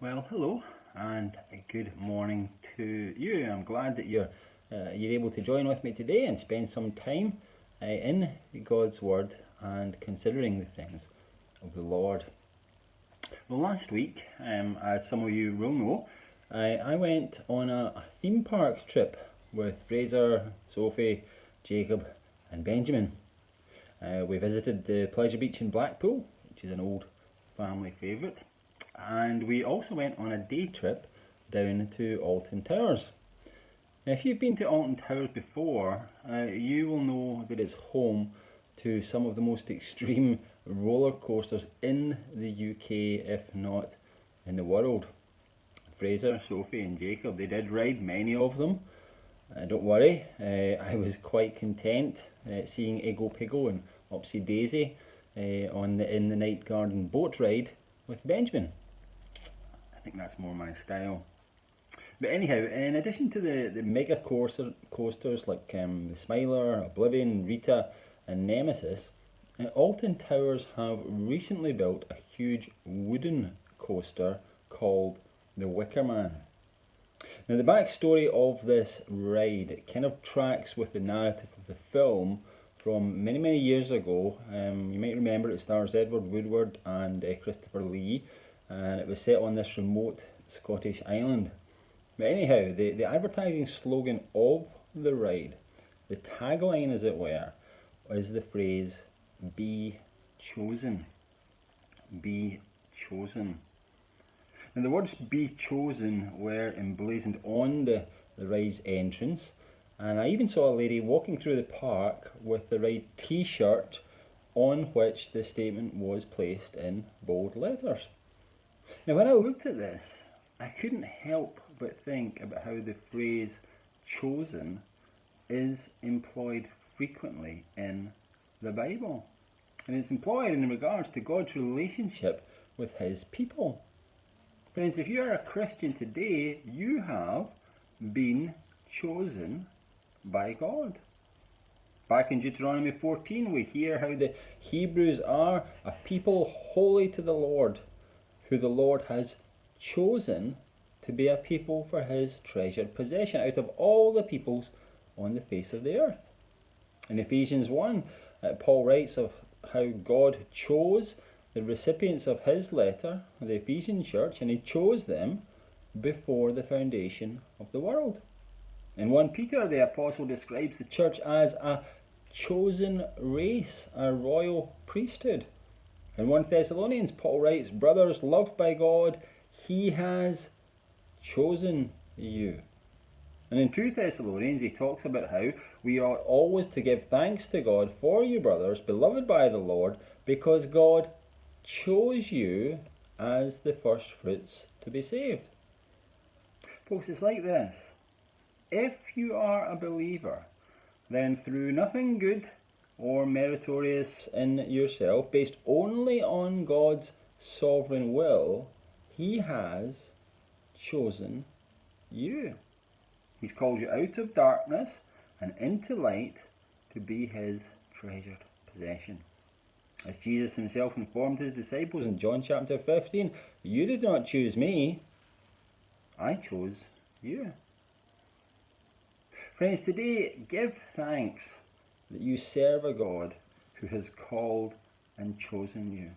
Well, hello and good morning to you. I'm glad that you're able to join with me today and spend some time in God's Word and considering the things of the Lord. Well, last week, as some of you will know, I went on a theme park trip with Fraser, Sophie, Jacob, and Benjamin. We visited the Pleasure Beach in Blackpool, which is an old family favourite. And we also went on a day trip down to Alton Towers. Now, if you've been to Alton Towers before, you will know that it's home to some of the most extreme roller coasters in the UK, if not in the world. Fraser, Sophie and Jacob, they did ride many of them. Don't worry, I was quite content seeing Ego Pigo and Upsy Daisy on the In the Night Garden boat ride with Benjamin. I think that's more my style. But anyhow, in addition to the mega coasters like the Smiler, Oblivion, Rita and Nemesis, Alton Towers have recently built a huge wooden coaster called the Wicker Man. Now the backstory of this ride kind of tracks with the narrative of the film from many years ago. You might remember it stars Edward Woodward and Christopher Lee, and it was set on this remote Scottish island. But anyhow, the advertising slogan of the ride, the tagline as it were, is the phrase, "Be chosen." Be chosen. Now the words "be chosen" were emblazoned on the ride's entrance, and I even saw a lady walking through the park with the ride t-shirt on which the statement was placed in bold letters. Now when I looked at this, I couldn't help but think about how the phrase "chosen" is employed frequently in the Bible. And it's employed in regards to God's relationship with his people. Friends, if you are a Christian today, you have been chosen by God. Back in Deuteronomy 14, we hear how the Hebrews are a people holy to the Lord, who the Lord has chosen to be a people for his treasured possession out of all the peoples on the face of the earth. In Ephesians 1, Paul writes of how God chose the recipients of his letter, the Ephesian church, and he chose them before the foundation of the world. In 1 Peter, the apostle describes the church as a chosen race, a royal priesthood. In 1 Thessalonians, Paul writes, "Brothers loved by God, he has chosen you." And in 2 Thessalonians, he talks about how we ought always to give thanks to God for you, brothers, beloved by the Lord, because God chose you as the first fruits to be saved. Folks, it's like this. If you are a believer, then through nothing good or meritorious in yourself, based only on God's sovereign will, he has chosen you. He's called you out of darkness and into light to be his treasured possession. As Jesus himself informed his disciples in John chapter 15, "You did not choose me, I chose you." Friends, today give thanks that you serve a God who has called and chosen you.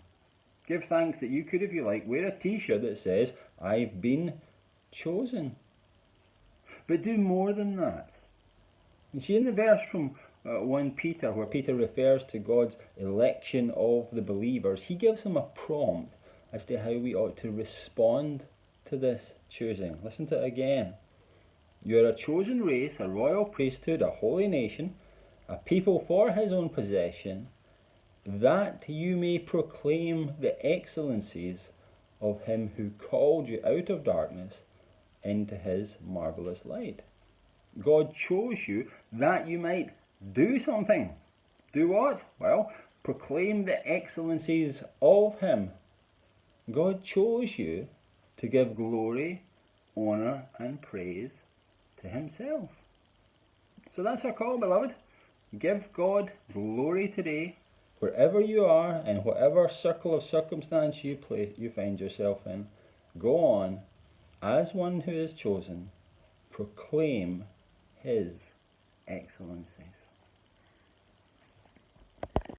Give thanks that you could, if you like, wear a t-shirt that says, "I've been chosen." But do more than that. You see, in the verse from 1 Peter, where Peter refers to God's election of the believers, he gives them a prompt as to how we ought to respond to this choosing. Listen to it again. "You are a chosen race, a royal priesthood, a holy nation, a people for his own possession, that you may proclaim the excellencies of him who called you out of darkness into his marvelous light." God chose you that you might do something. Do what? Well, proclaim the excellencies of him. God chose you to give glory, honour and praise to himself. So that's our call, beloved. Give God glory today, wherever you are, in whatever circle of circumstance you find yourself in, Go on, as one who is chosen, proclaim his excellencies.